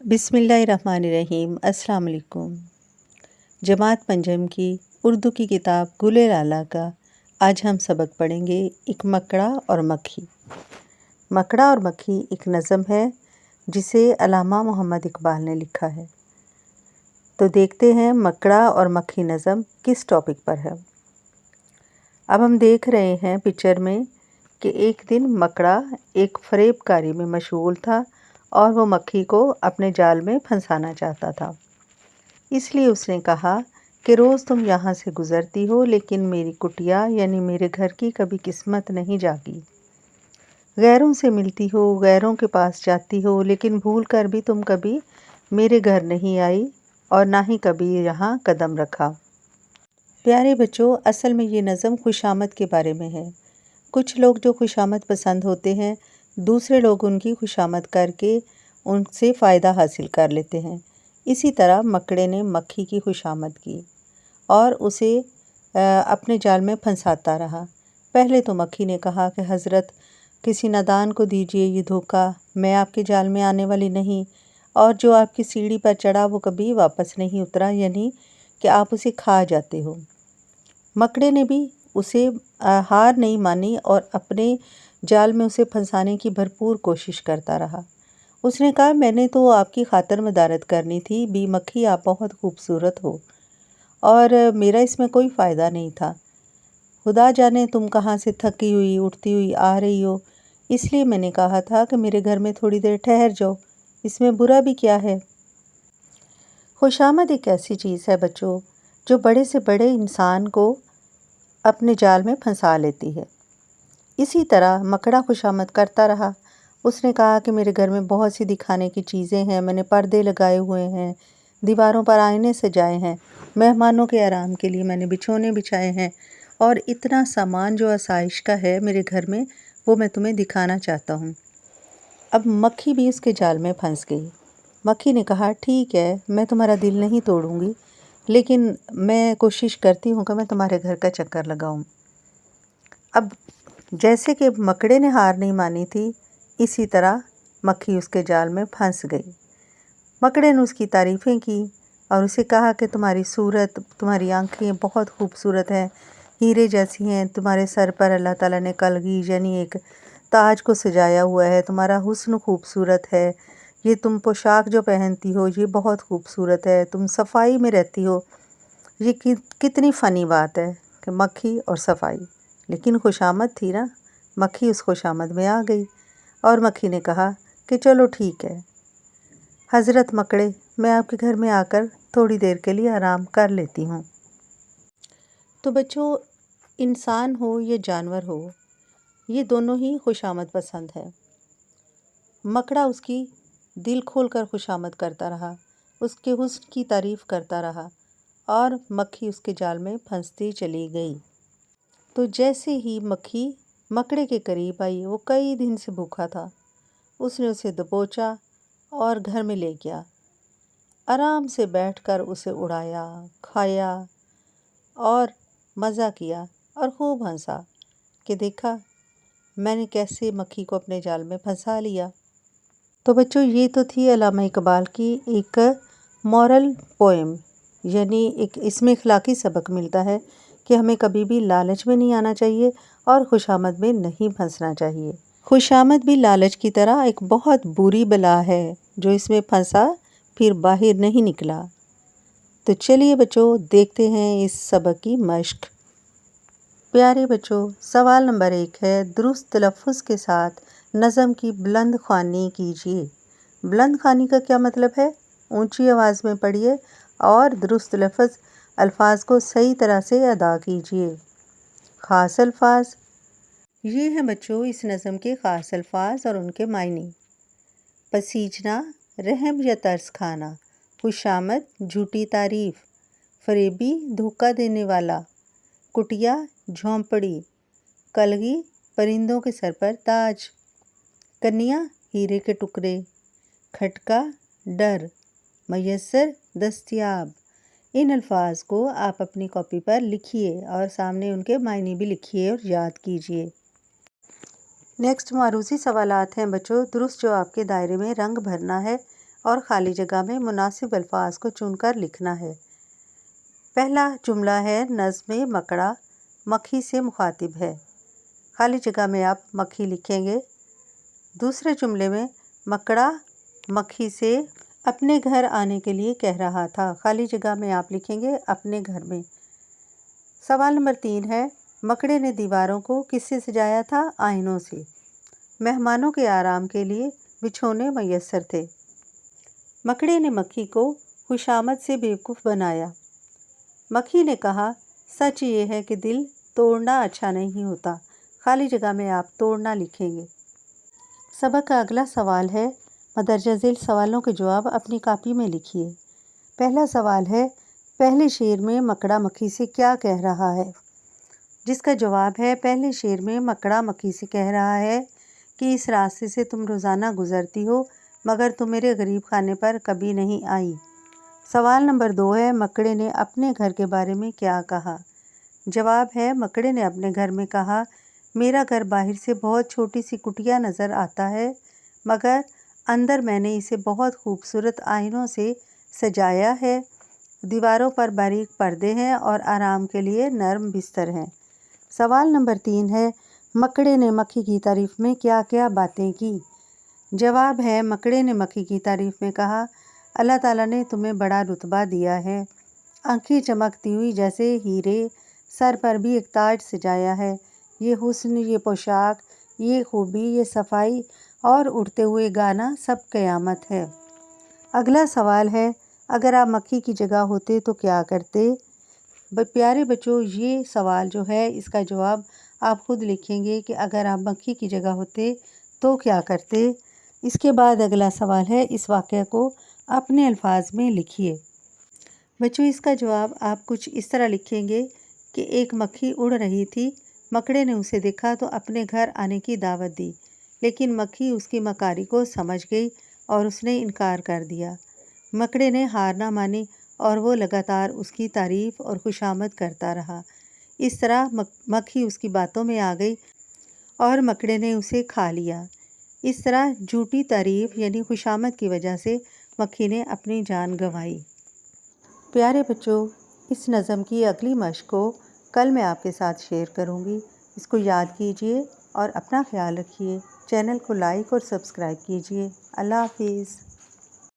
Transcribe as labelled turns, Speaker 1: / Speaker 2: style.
Speaker 1: बिस्मिल्लाहिर्रहमानिर्रहीम। अस्सलाम वालेकुम। जमात पंजम की उर्दू की किताब गुल लाला का आज हम सबक पढ़ेंगे एक मकड़ा और मक्खी। मकड़ा और मक्खी एक नज़म है जिसे अल्लामा मोहम्मद इकबाल ने लिखा है। तो देखते हैं मकड़ा और मक्खी नज़म किस टॉपिक पर है। अब हम देख रहे हैं पिक्चर में कि एक दिन मकड़ा एक फरेबकारी में मशगूल था और वो मक्खी को अपने जाल में फंसाना चाहता था। इसलिए उसने कहा कि रोज़ तुम यहाँ से गुज़रती हो, लेकिन मेरी कुटिया यानी मेरे घर की कभी किस्मत नहीं जागी। गैरों से मिलती हो, गैरों के पास जाती हो, लेकिन भूल कर भी तुम कभी मेरे घर नहीं आई और ना ही कभी यहाँ कदम रखा। प्यारे बच्चों, असल में ये नज़म खुशामद के बारे में है। कुछ लोग जो खुशामद पसंद होते हैं, दूसरे लोग उनकी खुशामद करके उनसे फ़ायदा हासिल कर लेते हैं। इसी तरह मकड़े ने मक्खी की खुशामद की और उसे अपने जाल में फंसाता रहा। पहले तो मक्खी ने कहा कि हज़रत, किसी नादान को दीजिए ये धोखा, मैं आपके जाल में आने वाली नहीं, और जो आपकी सीढ़ी पर चढ़ा वो कभी वापस नहीं उतरा, यानी कि आप उसे खा जाते हो। मकड़े ने भी उसे हार नहीं मानी और अपने जाल में उसे फंसाने की भरपूर कोशिश करता रहा। उसने कहा, मैंने तो आपकी खातिर मदारत करनी थी, बी मक्खी आप बहुत खूबसूरत हो और मेरा इसमें कोई फ़ायदा नहीं था। खुदा जाने तुम कहाँ से थकी हुई उठती हुई आ रही हो, इसलिए मैंने कहा था कि मेरे घर में थोड़ी देर ठहर जाओ, इसमें बुरा भी क्या है। खुशामद एक ऐसी चीज़ है बच्चों जो बड़े से बड़े इंसान को अपने जाल में फंसा लेती है। इसी तरह मकड़ा खुशामद करता रहा। उसने कहा कि मेरे घर में बहुत सी दिखाने की चीज़ें हैं, मैंने पर्दे लगाए हुए हैं, दीवारों पर आईने सजाए हैं, मेहमानों के आराम के लिए मैंने बिछौने बिछाए हैं और इतना सामान जो आसाइश का है मेरे घर में, वो मैं तुम्हें दिखाना चाहता हूँ। अब मक्खी भी उसके जाल में फंस गई। मक्खी ने कहा, ठीक है, मैं तुम्हारा दिल नहीं तोड़ूंगी, लेकिन मैं कोशिश करती हूँ कि मैं तुम्हारे घर का चक्कर लगाऊँ। अब जैसे कि मकड़े ने हार नहीं मानी थी, इसी तरह मक्खी उसके जाल में फंस गई। मकड़े ने उसकी तारीफ़ें की और उसे कहा कि तुम्हारी सूरत, तुम्हारी आंखें बहुत खूबसूरत हैं, हीरे जैसी हैं, तुम्हारे सर पर अल्लाह ताला ने कलगी यानी एक ताज को सजाया हुआ है, तुम्हारा हुस्न खूबसूरत है, ये तुम पोशाक जो पहनती हो ये बहुत खूबसूरत है, तुम सफाई में रहती हो। ये कितनी फ़नी बात है कि मक्खी और सफाई, लेकिन खुशामद थी ना। मक्खी उस खुशामद में आ गई और मक्खी ने कहा कि चलो ठीक है हज़रत मकड़े, मैं आपके घर में आकर थोड़ी देर के लिए आराम कर लेती हूँ। तो बच्चों, इंसान हो या जानवर हो, ये दोनों ही खुशामद पसंद है। मकड़ा उसकी दिल खोलकर खुशामद करता रहा, उसके हुस्न की तारीफ़ करता रहा और मक्खी उसके जाल में फंसती चली गई। तो जैसे ही मक्खी मकड़े के करीब आई, वो कई दिन से भूखा था, उसने उसे दबोचा और घर में ले गया। आराम से बैठकर उसे उड़ाया, खाया और मज़ा किया और खूब हंसा कि देखा मैंने कैसे मक्खी को अपने जाल में फंसा लिया। तो बच्चों, ये तो थी अल्लामा इकबाल की एक मॉरल पोएम, यानी एक इसमें इखलाकी सबक मिलता है कि हमें कभी भी लालच में नहीं आना चाहिए और खुशामद में नहीं फंसना चाहिए। खुशामद भी लालच की तरह एक बहुत बुरी बला है, जो इसमें फंसा फिर बाहर नहीं निकला। तो चलिए बच्चों, देखते हैं इस सबक की मश्क। प्यारे बच्चों, सवाल नंबर 1 है, दुरुस्त तलफ़्फ़ुज़ के साथ नज़म की बुलंद ख़्वानी कीजिए। बुलंद ख़्वानी का क्या मतलब है? ऊंची आवाज़ में पढ़िए और दुरुस्त अल्फ़ाज़ को सही तरह से अदा कीजिए। ख़ास अल्फ़ाज़, ये हैं बच्चों इस नज़म के ख़ास अल्फ़ाज़ और उनके मायने। पसीजना, रहम या तरस खाना। खुशामद, झूठी तारीफ़। फरेबी, धोखा देने वाला। कुटिया, झोंपड़ी। कलगी, परिंदों के सर पर ताज। कन्या, हीरे के टुकड़े। खटका, डर। मयस्सर, दस्तयाब। इन अल्फाज को आप अपनी कॉपी पर लिखिए और सामने उनके मायने भी लिखिए और याद कीजिए। नेक्स्ट मारूसी सवालात हैं बच्चों। दुरुस्त जवाब के दायरे में रंग भरना है اور خالی جگہ میں مناسب الفاظ کو چن کر لکھنا ہے۔ پہلا جملہ ہے نظم مکڑا مکھی سے مخاطب ہے۔ خالی جگہ میں آپ مکھی لکھیں گے۔ دوسرے جملے میں مکڑا مکھی سے اپنے گھر آنے کے لیے کہہ رہا تھا۔ خالی جگہ میں آپ لکھیں گے اپنے گھر میں۔ سوال نمبر 3 ہے مکڑے نے دیواروں کو کس سے سجایا تھا؟ آئینوں سے۔ مہمانوں کے آرام کے لیے بچھونے میسر تھے۔ مکڑے نے مکھی کو خوشامد سے بیوقوف بنایا۔ مکھی نے کہا سچ یہ ہے کہ دل توڑنا اچھا نہیں ہوتا۔ خالی جگہ میں آپ توڑنا لکھیں گے۔ سبق کا اگلا سوال ہے مندرجہ ذیل سوالوں کے جواب اپنی کاپی میں لکھیے۔ پہلا سوال ہے پہلے شعر میں مکڑا مکھی سے کیا کہہ رہا ہے؟ جس کا جواب ہے پہلے شعر میں مکڑا مکھی سے کہہ رہا ہے کہ اس راستے سے تم روزانہ گزرتی ہو مگر تم میرے غریب خانے پر کبھی نہیں آئی۔ سوال نمبر 2 ہے مکڑے نے اپنے گھر کے بارے میں کیا کہا؟ جواب ہے مکڑے نے اپنے گھر میں کہا میرا گھر باہر سے بہت چھوٹی سی کٹیا نظر آتا ہے مگر اندر میں نے اسے بہت خوبصورت آئینوں سے سجایا ہے۔ دیواروں پر باریک پردے ہیں اور آرام کے لیے نرم بستر ہیں۔ سوال نمبر 3 ہے مکڑے نے مکھی کی تعریف میں کیا کیا باتیں کی؟ جواب ہے مکڑے نے مکھی کی تعریف میں کہا اللہ تعالیٰ نے تمہیں بڑا رتبہ دیا ہے، آنکھیں چمکتی ہوئی جیسے ہیرے، سر پر بھی ایک تاج سجایا ہے، یہ حسن، یہ پوشاک، یہ خوبی، یہ صفائی اور اڑتے ہوئے گانا سب قیامت ہے۔ اگلا سوال ہے اگر آپ مکھی کی جگہ ہوتے تو کیا کرتے؟ پیارے بچوں یہ سوال جو ہے اس کا جواب آپ خود لکھیں گے کہ اگر آپ مکھی کی جگہ ہوتے تو کیا کرتے۔ اس کے بعد اگلا سوال ہے اس واقعہ کو اپنے الفاظ میں لکھیے۔ بچوں اس کا جواب آپ کچھ اس طرح لکھیں گے کہ ایک مکھی اڑ رہی تھی، مکڑے نے اسے دیکھا تو اپنے گھر آنے کی دعوت دی، لیکن مکھی اس کی مکاری کو سمجھ گئی اور اس نے انکار کر دیا۔ مکڑے نے ہار نہ مانی اور وہ لگاتار اس کی تعریف اور خوشامد کرتا رہا۔ اس طرح مکھی اس کی باتوں میں آ گئی اور مکڑے نے اسے کھا لیا۔ اس طرح جھوٹی تعریف یعنی خوشامد کی وجہ سے مکھی نے اپنی جان گنوائی۔ پیارے بچوں اس نظم کی اگلی مشق کو کل میں آپ کے ساتھ شیئر کروں گی۔ اس کو یاد کیجیے اور اپنا خیال رکھیے۔ چینل کو لائک اور سبسکرائب کیجیے۔ اللہ حافظ۔